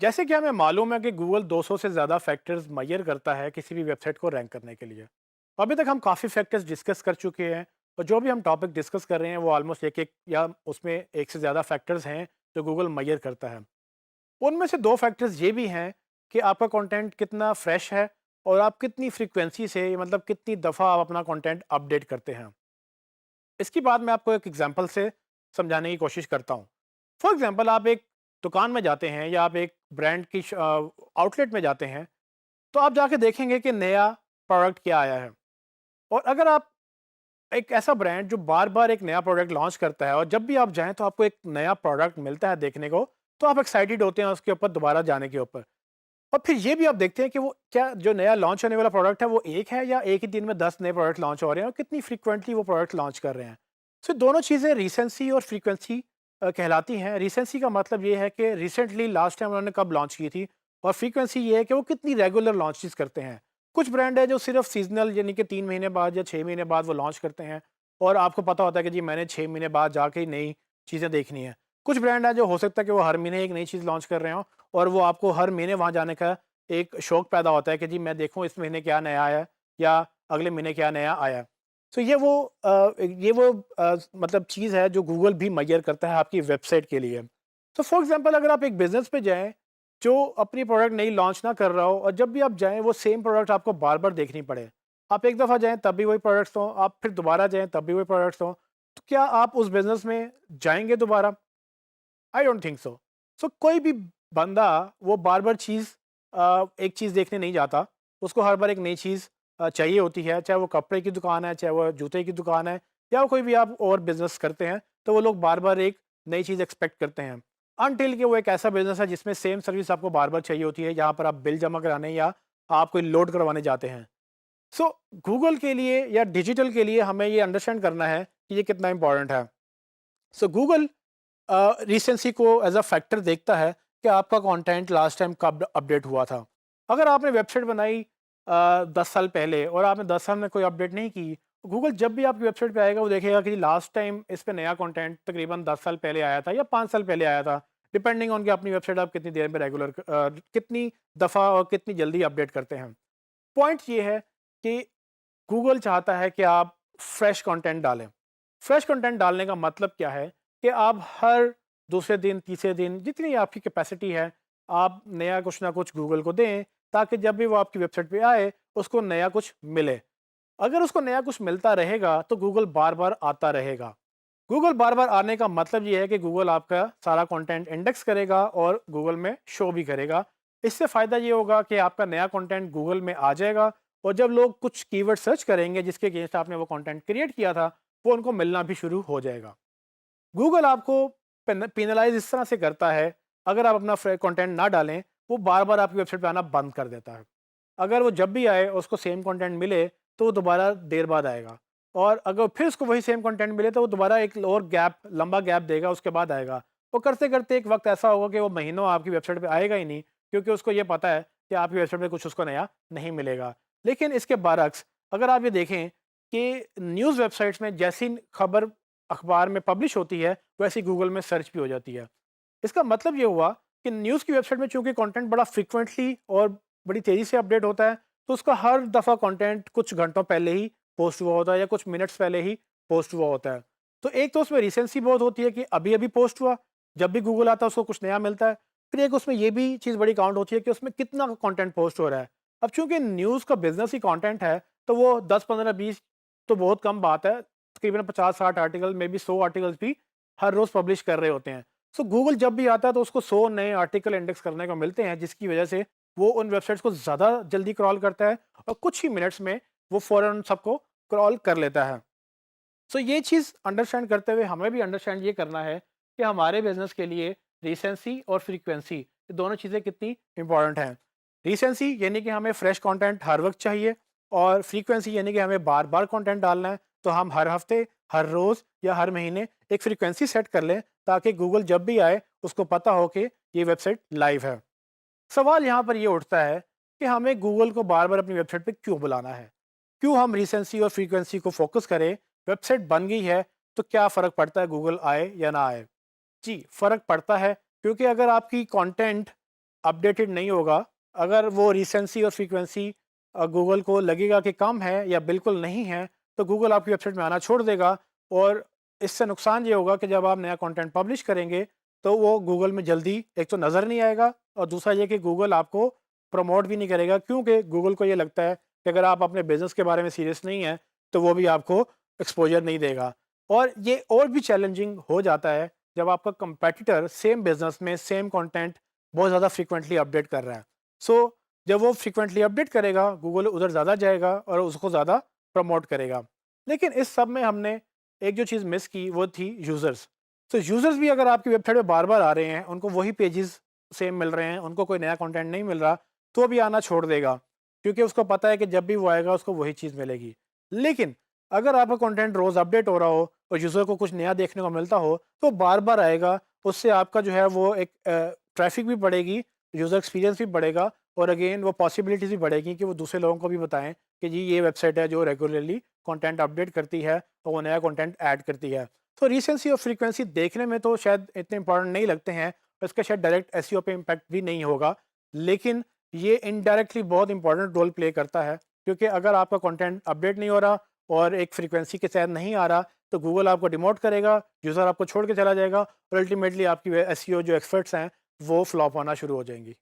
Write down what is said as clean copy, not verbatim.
जैसे कि हमें मालूम है कि गूगल 200 से ज़्यादा फैक्टर्स मेजर करता है किसी भी वेबसाइट को रैंक करने के लिए। अभी तक हम काफ़ी फैक्टर्स डिस्कस कर चुके हैं और जो भी हम टॉपिक डिस्कस कर रहे हैं वो ऑलमोस्ट एक एक या उसमें एक से ज़्यादा फैक्टर्स हैं जो गूगल मेजर करता है। उनमें से दो फैक्टर्स ये भी हैं कि आपका कंटेंट कितना फ्रेश है और आप कितनी फ्रीक्वेंसी से मतलब कितनी दफ़ा आप अपना कंटेंट अपडेट करते हैं। इसकी बात मैं आपको एक एग्जांपल से समझाने की कोशिश करता हूँ। फॉर एग्जांपल आप एक दुकान में जाते हैं या आप एक ब्रांड की आउटलेट में जाते हैं, तो आप जाके देखेंगे कि नया प्रोडक्ट क्या आया है। और अगर आप एक ऐसा ब्रांड जो बार-बार एक नया प्रोडक्ट लॉन्च करता है और जब भी आप जाएँ तो आपको एक नया प्रोडक्ट मिलता है देखने को, तो आप एक्साइटेड होते हैं उसके ऊपर दोबारा जाने के ऊपर। और फिर ये भी आप देखते हैं कि वो क्या जो नया लॉन्च होने वाला प्रोडक्ट है वो एक है या एक ही दिन में 10 नए प्रोडक्ट लॉन्च हो रहे हैं और कितनी फ्रीक्वेंटली वो प्रोडक्ट लॉन्च कर रहे हैं। सो दोनों चीज़ें रिसेंसी और फ्रीक्वेंसी कहलाती हैं। रिसेंसी का मतलब ये है कि रिसेंटली लास्ट टाइम उन्होंने कब लॉन्च की थी, और फ्रीक्वेंसी ये है कि वो कितनी रेगुलर लॉन्चेस करते हैं। कुछ ब्रांड है जो सिर्फ सीजनल यानी कि 3 महीने बाद या 6 महीने बाद वो लॉन्च करते हैं और आपको पता होता है कि जी मैंने 6 महीने बाद जाके ही नई चीज़ें देखनी है। कुछ ब्रांड है जो हो सकता है कि वो हर महीने एक नई चीज़ लॉन्च कर रहे हों और वो आपको हर महीने वहाँ जाने का एक शौक पैदा होता है कि जी मैं देखूँ इस महीने क्या नया आया है या अगले महीने क्या नया आया है। तो मतलब चीज़ है जो गूगल भी मेजर करता है आपकी वेबसाइट के लिए। तो फॉर एग्जांपल अगर आप एक बिज़नेस पे जाएँ जो अपनी प्रोडक्ट नई लॉन्च ना कर रहा हो और जब भी आप जाएँ वो सेम प्रोडक्ट आपको बार-बार देखनी पड़े। आप एक दफ़ा जाएँ तब भी वही प्रोडक्ट्स हों, आप फिर दोबारा जाएँ तब भी वही प्रोडक्ट्स हों, तो क्या आप उस बिज़नेस में जाएँगे दोबारा? I don't think so. सो कोई भी बंदा वो बार-बार एक चीज़ देखने नहीं जाता। उसको हर बार एक नई चीज़ चाहिए होती है, चाहे वो कपड़े की दुकान है, चाहे वो जूते की दुकान है या कोई भी आप और बिज़नेस करते हैं, तो वो लोग बार-बार एक नई चीज़ एक्सपेक्ट करते हैं। अनटिल कि वो एक ऐसा बिज़नेस है जिसमें सेम सर्विस आपको बार-बार चाहिए होती है, जहाँ पर आप बिल जमा कराने या आप कोई लोड करवाने जाते हैं। सो गूगल के लिए या डिजिटल के लिए हमें ये अंडरस्टैंड करना है कि ये कितना इम्पोर्टेंट है। सो गूगल रिसेंसी को एज अ फैक्टर देखता है कि आपका कंटेंट लास्ट टाइम कब अपडेट हुआ था। अगर आपने वेबसाइट बनाई 10 साल पहले और आपने 10 साल में कोई अपडेट नहीं की, गूगल जब भी आपकी वेबसाइट पे आएगा वो देखेगा कि लास्ट टाइम इस पे नया कंटेंट तकरीबन 10 साल पहले आया था या 5 साल पहले आया था, डिपेंडिंग ऑन कि अपनी वेबसाइट आप कितनी देर में कितनी दफ़ा और कितनी जल्दी अपडेट करते हैं। पॉइंट ये है कि गूगल चाहता है कि आप फ्रेश कंटेंट डालें। फ्रेश कंटेंट डालने का मतलब क्या है कि आप हर दूसरे दिन, तीसरे दिन जितनी आपकी कैपेसिटी है, आप नया कुछ ना कुछ गूगल को दें ताकि जब भी वो आपकी वेबसाइट पे आए, उसको नया कुछ मिले। अगर उसको नया कुछ मिलता रहेगा, तो गूगल बार-बार आता रहेगा। गूगल बार-बार आने का मतलब ये है कि गूगल आपका सारा कंटेंट इंडेक्स करेगा और गूगल में शो भी करेगा। इससे फ़ायदा ये होगा कि आपका नया कंटेंट गूगल में आ जाएगा और जब लोग कुछ कीवर्ड सर्च करेंगे जिसके अगेंस्ट आपने वो कंटेंट क्रिएट किया था, वो उनको मिलना भी शुरू हो जाएगा। गूगल आपको पेनलाइज़ इस तरह से करता है, अगर आप अपना कंटेंट ना डालें, वो बार-बार आपकी वेबसाइट पे आना बंद कर देता है। अगर वो जब भी आए उसको सेम कंटेंट मिले, तो वो दोबारा देर बाद आएगा और अगर फिर उसको वही सेम कंटेंट मिले, तो वो दोबारा एक और लंबा गैप देगा, उसके बाद आएगा। वो करते-करते एक वक़्त ऐसा होगा कि वो महीनों आपकी वेबसाइट पे आएगा ही नहीं, क्योंकि उसको ये पता है कि आपकी वेबसाइट पे कुछ उसको नया नहीं मिलेगा। लेकिन इसके बरअक्स अगर आप ये देखें कि न्यूज़ वेबसाइट्स में जैसी खबर अखबार में पब्लिश होती है, वैसे गूगल में सर्च भी हो जाती है। इसका मतलब ये हुआ कि न्यूज़ की वेबसाइट में चूँकि कंटेंट बड़ा फ्रीक्वेंटली और बड़ी तेज़ी से अपडेट होता है, तो उसका हर दफ़ा कंटेंट कुछ घंटों पहले ही पोस्ट हुआ होता है या कुछ मिनट्स पहले ही पोस्ट हुआ होता है। तो एक तो उसमें रिसेंसी बहुत होती है कि अभी-अभी पोस्ट हुआ, जब भी गूगल आता है उसको कुछ नया मिलता है। फिर एक उसमें ये भी चीज़ बड़ी काउंट होती है कि उसमें कितना कंटेंट पोस्ट हो रहा है। अब चूँकि न्यूज़ का बिज़नेस ही कंटेंट है, तो वो 10, 15, 20 तो बहुत कम बात है। तकरीबन 50-60 आर्टिकल, मे बी 100 आर्टिकल्स भी हर रोज़ पब्लिश कर रहे होते हैं। सो गूगल जब भी आता है तो उसको 100 नए आर्टिकल इंडेक्स करने को मिलते हैं, जिसकी वजह से वो उन वेबसाइट्स को ज़्यादा जल्दी क्रॉल करता है और कुछ ही मिनट्स में वो फ़ौरन सबको क्रॉल कर लेता है। सो ये चीज़ अंडरस्टैंड करते हुए हमें भी अंडरस्टैंड ये करना है कि हमारे बिज़नेस के लिए रिसेंसी और फ्रीक्वेंसी ये दोनों चीज़ें कितनी इंपॉर्टेंट हैं। रिसेंसी यानी कि हमें फ्रेश कंटेंट हर वक्त चाहिए और फ्रीक्वेंसी यानी कि हमें बार-बार कंटेंट डालना है। तो हम हर हफ्ते, हर रोज़ या हर महीने एक फ्रीक्वेंसी सेट कर लें ताकि गूगल जब भी आए उसको पता हो कि ये वेबसाइट लाइव है। सवाल यहाँ पर ये उठता है कि हमें गूगल को बार-बार अपनी वेबसाइट पे क्यों बुलाना है? क्यों हम रिसेंसी और फ्रीक्वेंसी को फोकस करें? वेबसाइट बन गई है तो क्या फ़र्क पड़ता है गूगल आए या ना आए? जी, फ़र्क पड़ता है क्योंकि अगर आपकी कंटेंट अपडेटेड नहीं होगा, अगर वो रिसेंसी और फ्रीक्वेंसी गूगल को लगेगा कि कम है या बिल्कुल नहीं है, तो गूगल आपकी वेबसाइट में आना छोड़ देगा। और इससे नुकसान ये होगा कि जब आप नया कंटेंट पब्लिश करेंगे, तो वो गूगल में जल्दी एक तो नज़र नहीं आएगा, और दूसरा ये कि गूगल आपको प्रमोट भी नहीं करेगा, क्योंकि गूगल को ये लगता है कि अगर आप अपने बिज़नेस के बारे में सीरियस नहीं हैं, तो वो भी आपको एक्सपोज़र नहीं देगा। और ये और भी चैलेंजिंग हो जाता है जब आपका कंपेटिटर सेम बिज़नेस में सेम कंटेंट बहुत ज़्यादा फ्रीक्वेंटली अपडेट कर रहा है। सो जब वो फ्रीक्वेंटली अपडेट करेगा, गूगल उधर ज़्यादा जाएगा और उसको ज़्यादा प्रमोट करेगा। लेकिन इस सब में हमने एक जो चीज़ मिस की वो थी यूज़र्स। तो यूज़र्स भी अगर आपकी वेबसाइट पे बार-बार आ रहे हैं, उनको वही पेजेस सेम मिल रहे हैं, उनको कोई नया कंटेंट नहीं मिल रहा, तो भी आना छोड़ देगा, क्योंकि उसको पता है कि जब भी वो आएगा उसको वही चीज़ मिलेगी। लेकिन अगर आपका कंटेंट रोज़ अपडेट हो रहा हो और यूज़र को कुछ नया देखने को मिलता हो, तो बार-बार आएगा। उससे आपका जो है वो एक ट्रैफ़िक भी बढ़ेगी, यूज़र एक्सपीरियंस भी बढ़ेगा, और अगेन वो पॉसिबिलिटीज़ भी बढ़ेगी कि वो दूसरे लोगों को भी बताएँ कि जी ये वेबसाइट है जो रेगुलरली कंटेंट अपडेट करती है और वो नया कंटेंट ऐड करती है। तो रिसेंसी और फ्रीक्वेंसी देखने में तो शायद इतने इंपॉर्टेंट नहीं लगते हैं, और इसका शायद डायरेक्ट एसईओ पे इम्पैक्ट भी नहीं होगा। लेकिन ये इनडायरेक्टली बहुत इंपॉर्टेंट रोल प्ले करता है, क्योंकि अगर आपका कंटेंट अपडेट नहीं हो रहा और एक फ्रीक्वेंसी के तहत नहीं आ रहा, तो गूगल आपको डिमोट करेगा, यूज़र आपको छोड़ के चला जाएगा, और अल्टीमेटली आपकी एसईओ जो एक्सपर्ट्स हैं, वो फ्लॉप होना शुरू हो जाएंगी।